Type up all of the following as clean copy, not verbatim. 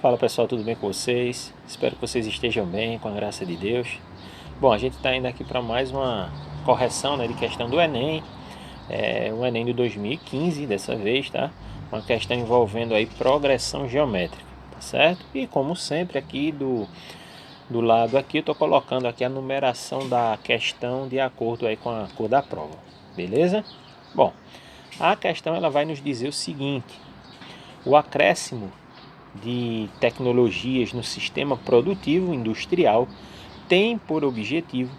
Fala pessoal, tudo bem com vocês? Espero que vocês estejam bem, com a graça de Deus. Bom, a gente está indo aqui para mais uma correção, né, de questão do Enem. O Enem de 2015 dessa vez, tá? Uma questão envolvendo aí progressão geométrica, tá certo? E como sempre aqui do lado aqui eu estou colocando aqui a numeração da questão de acordo aí com a cor da prova, beleza? Bom, a questão ela vai nos dizer o seguinte: o acréscimo de tecnologias no sistema produtivo industrial tem por objetivo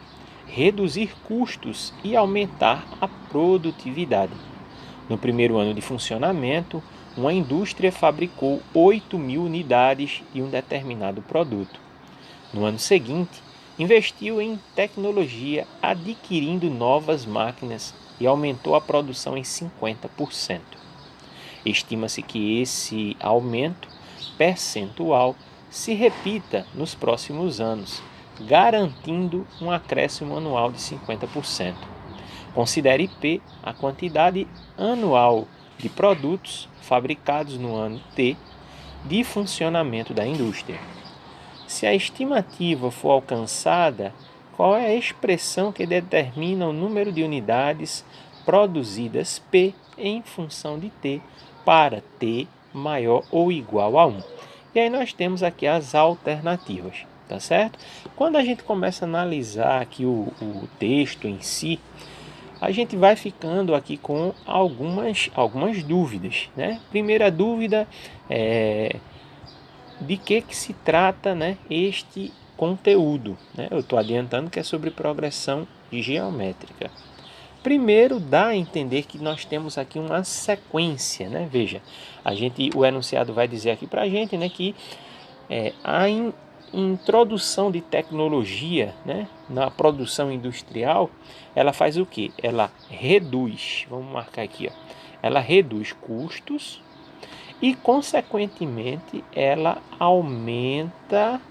reduzir custos e aumentar a produtividade. No primeiro ano de funcionamento, uma indústria fabricou 8.000 unidades de um determinado produto. No ano seguinte, investiu em tecnologia, adquirindo novas máquinas e aumentou a produção em 50%. Estima-se que esse aumento percentual se repita nos próximos anos, garantindo um acréscimo anual de 50%. Considere P a quantidade anual de produtos fabricados no ano T de funcionamento da indústria. Se a estimativa for alcançada, qual é a expressão que determina o número de unidades produzidas P em função de T para T maior ou igual a 1? E aí nós temos aqui as alternativas, tá certo? Quando a gente começa a analisar aqui o texto em si, a gente vai ficando aqui com algumas dúvidas, né? Primeira dúvida é de que se trata, né, este conteúdo, né? Eu estou adiantando que é sobre progressão geométrica. Primeiro, dá a entender que nós temos aqui uma sequência, né? Veja, o enunciado vai dizer aqui para a gente, né, que a introdução de tecnologia, né, na produção industrial, ela faz o quê? Ela reduz, vamos marcar aqui, ó, ela reduz custos e, consequentemente, ela aumenta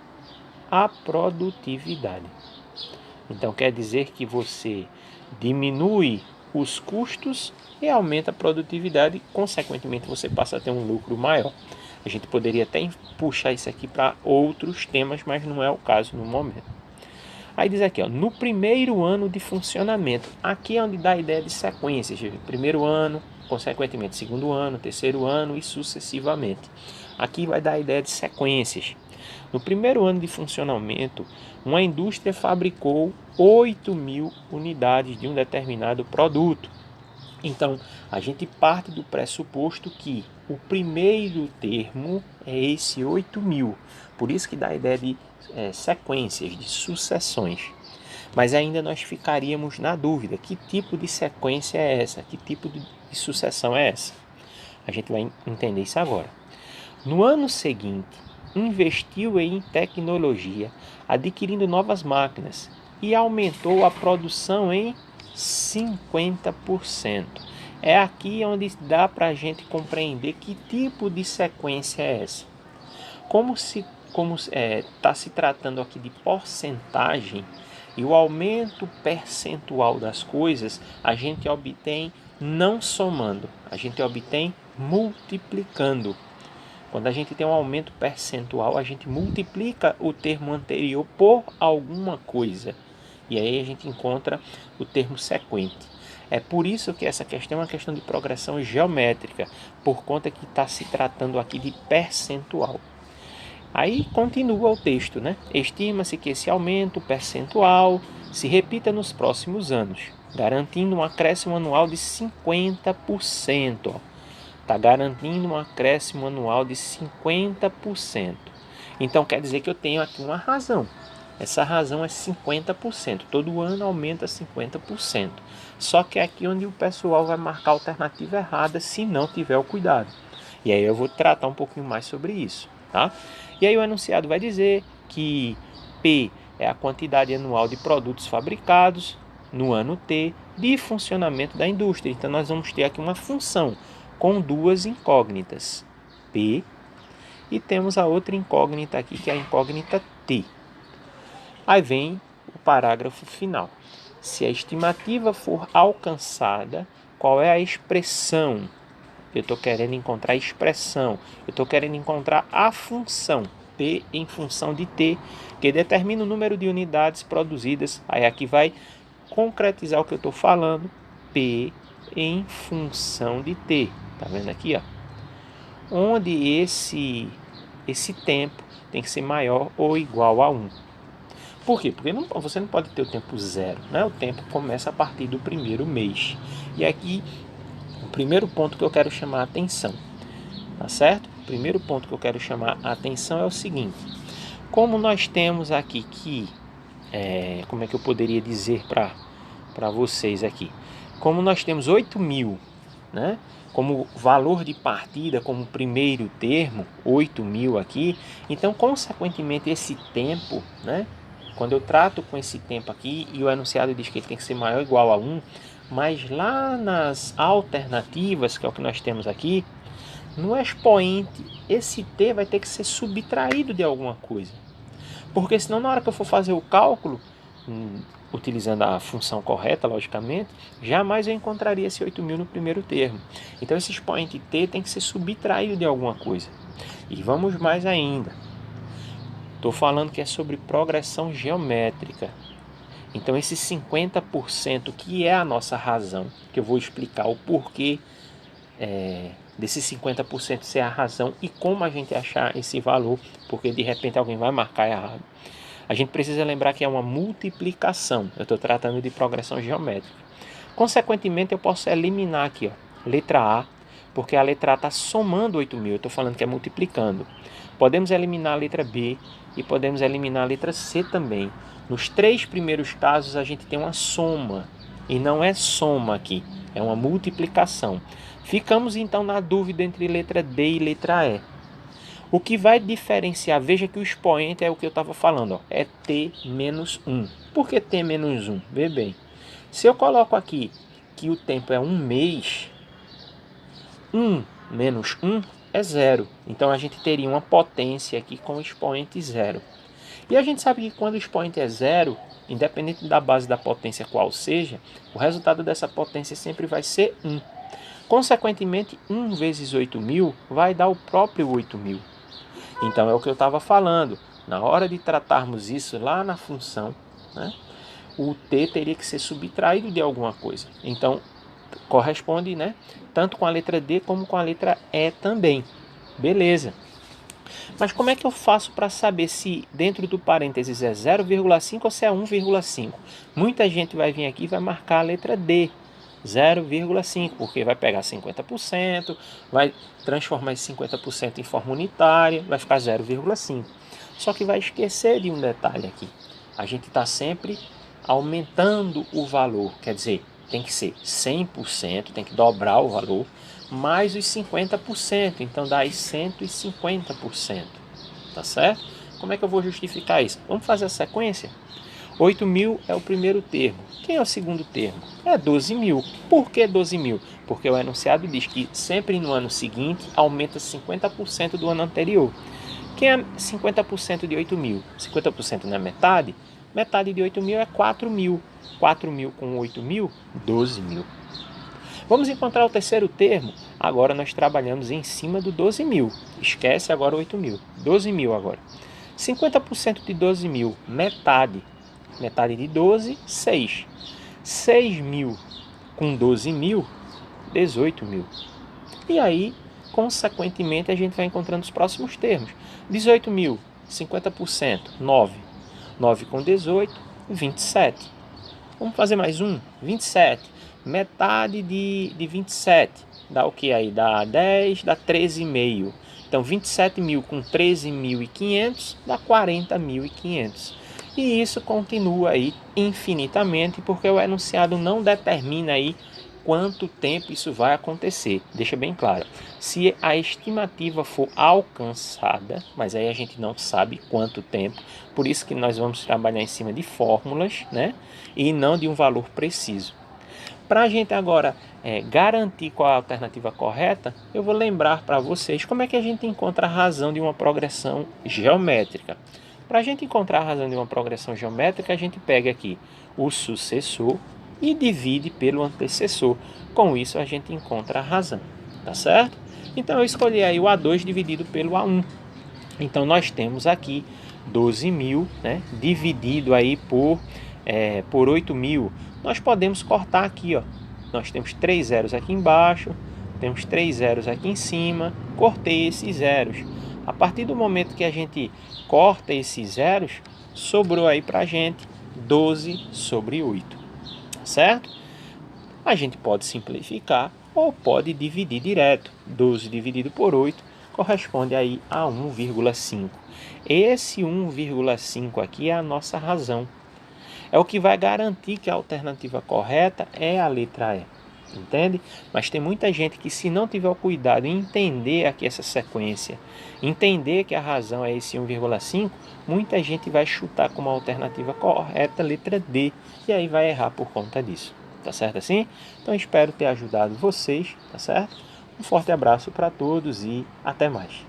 a produtividade. Então, quer dizer que você diminui os custos e aumenta a produtividade, e, consequentemente, você passa a ter um lucro maior. A gente poderia até puxar isso aqui para outros temas, mas não é o caso no momento. Aí diz aqui, ó, no primeiro ano de funcionamento, aqui é onde dá a ideia de sequências, primeiro ano, consequentemente segundo ano, terceiro ano e sucessivamente. Aqui vai dar a ideia de sequências. No primeiro ano de funcionamento, uma indústria fabricou 8.000 unidades de um determinado produto. Então, a gente parte do pressuposto que o primeiro termo é esse 8.000. Por isso que dá a ideia de sequências, de sucessões. Mas ainda nós ficaríamos na dúvida, que tipo de sequência é essa? Que tipo de sucessão é essa? A gente vai entender isso agora. No ano seguinte, investiu em tecnologia, adquirindo novas máquinas e aumentou a produção em 50%. É aqui onde dá para a gente compreender que tipo de sequência é essa. Como está se tratando aqui de porcentagem e o aumento percentual das coisas, a gente obtém não somando, a gente obtém multiplicando. Quando a gente tem um aumento percentual, a gente multiplica o termo anterior por alguma coisa. E aí a gente encontra o termo sequente. É por isso que essa questão é uma questão de progressão geométrica, por conta que está se tratando aqui de percentual. Aí continua o texto, né? Estima-se que esse aumento percentual se repita nos próximos anos, garantindo um acréscimo anual de 50%. Está garantindo um acréscimo anual de 50%. Então quer dizer que eu tenho aqui uma razão. Essa razão é 50%. Todo ano aumenta 50%. Só que é aqui onde o pessoal vai marcar a alternativa errada se não tiver o cuidado. E aí eu vou tratar um pouquinho mais sobre isso, tá? E aí o enunciado vai dizer que P é a quantidade anual de produtos fabricados no ano T de funcionamento da indústria. Então nós vamos ter aqui uma função com duas incógnitas, P, e temos a outra incógnita aqui, que é a incógnita T. Aí vem o parágrafo final. Se a estimativa for alcançada, qual é a expressão eu estou querendo encontrar a expressão, eu estou querendo encontrar a função, P em função de T, que determina o número de unidades produzidas. Aí aqui vai concretizar o que eu estou falando, P em função de T. Tá vendo aqui, ó? Onde esse tempo tem que ser maior ou igual a 1. Por quê? Porque você não pode ter o tempo zero, né? O tempo começa a partir do primeiro mês. E aqui, o primeiro ponto que eu quero chamar a atenção, tá certo? O primeiro ponto que eu quero chamar a atenção é o seguinte: como nós temos aqui que, como é que eu poderia dizer para vocês aqui? Como nós temos 8.000, né? Como valor de partida, como primeiro termo, 8.000 aqui, então, consequentemente, esse tempo, né? Quando eu trato com esse tempo aqui e o enunciado diz que ele tem que ser maior ou igual a 1, mas lá nas alternativas, que é o que nós temos aqui, no expoente, esse t vai ter que ser subtraído de alguma coisa. Porque senão, na hora que eu for fazer o cálculo, utilizando a função correta, logicamente, jamais eu encontraria esse 8.000 no primeiro termo. Então, esse expoente t tem que ser subtraído de alguma coisa. E vamos mais ainda. Estou falando que é sobre progressão geométrica. Então, esse 50% que é a nossa razão, que eu vou explicar o porquê desse 50% ser a razão e como a gente achar esse valor, porque de repente alguém vai marcar errado. A gente precisa lembrar que é uma multiplicação. Eu estou tratando de progressão geométrica. Consequentemente, eu posso eliminar aqui, ó, letra A, porque a letra A está somando 8.000. Eu estou falando que é multiplicando. Podemos eliminar a letra B e podemos eliminar a letra C também. Nos 3 primeiros casos, a gente tem uma soma. E não é soma aqui, é uma multiplicação. Ficamos então na dúvida entre letra D e letra E. O que vai diferenciar, veja que o expoente é o que eu estava falando, ó, é t menos 1. Por que t menos 1? Vê bem. Se eu coloco aqui que o tempo é 1 mês, 1 menos 1 é 0. Então, a gente teria uma potência aqui com o expoente 0. E a gente sabe que quando o expoente é 0, independente da base da potência qual seja, o resultado dessa potência sempre vai ser 1. Consequentemente, 1 vezes 8.000 vai dar o próprio 8.000. Então, é o que eu estava falando. Na hora de tratarmos isso lá na função, né, o t teria que ser subtraído de alguma coisa. Então, corresponde, né, tanto com a letra D como com a letra E também. Beleza. Mas como é que eu faço para saber se dentro do parênteses é 0,5 ou se é 1,5? Muita gente vai vir aqui e vai marcar a letra D, 0,5, porque vai pegar 50%, vai transformar esse 50% em forma unitária, vai ficar 0,5. Só que vai esquecer de um detalhe aqui. A gente está sempre aumentando o valor, quer dizer, tem que ser 100%, tem que dobrar o valor, mais os 50%, então dá aí 150%, tá certo? Como é que eu vou justificar isso? Vamos fazer a sequência? 8.000 é o primeiro termo. Quem é o segundo termo? É 12.000. Por que 12.000? Porque o enunciado diz que sempre no ano seguinte aumenta 50% do ano anterior. Quem é 50% de 8.000? 50% não é metade? Metade de 8.000 é 4.000. 4.000 com 8.000, 12.000. Vamos encontrar o terceiro termo. Agora nós trabalhamos em cima do 12.000. Esquece agora 8.000. 12.000 agora. 50% de 12.000, metade. Metade de 12, 6. 6.000 com 12.000, 18.000. E aí, consequentemente, a gente vai encontrando os próximos termos. 18.000, 50%, 9. 9 com 18, 27. Vamos fazer mais um, 27. Metade de 27, dá o que aí? Dá 10, dá 13,5. Então, 27.000 com 13.500 dá 40.500. E isso continua aí infinitamente, porque o enunciado não determina aí quanto tempo isso vai acontecer. Deixa bem claro. Se a estimativa for alcançada, mas aí a gente não sabe quanto tempo, por isso que nós vamos trabalhar em cima de fórmulas, né? E não de um valor preciso. Para a gente agora garantir qual a alternativa correta, eu vou lembrar para vocês como é que a gente encontra a razão de uma progressão geométrica. Para a gente encontrar a razão de uma progressão geométrica, a gente pega aqui o sucessor e divide pelo antecessor. Com isso, a gente encontra a razão. tá certo? Então eu escolhi aí o A2 dividido pelo A1. Então nós temos aqui 12.000, né, dividido aí por 8.000. Nós podemos cortar aqui, ó. Nós temos 3 zeros aqui embaixo, temos 3 zeros aqui em cima, cortei esses zeros. A partir do momento que a gente corta esses zeros, sobrou aí pra gente 12 sobre 8, certo? A gente pode simplificar ou pode dividir direto. 12 dividido por 8 corresponde aí a 1,5. Esse 1,5 aqui é a nossa razão. É o que vai garantir que a alternativa correta é a letra E. Entende? Mas tem muita gente que, se não tiver o cuidado em entender aqui essa sequência, entender que a razão é esse 1,5, muita gente vai chutar como alternativa correta a letra D e aí vai errar por conta disso. Tá certo assim? Então espero ter ajudado vocês, tá certo? Um forte abraço para todos e até mais.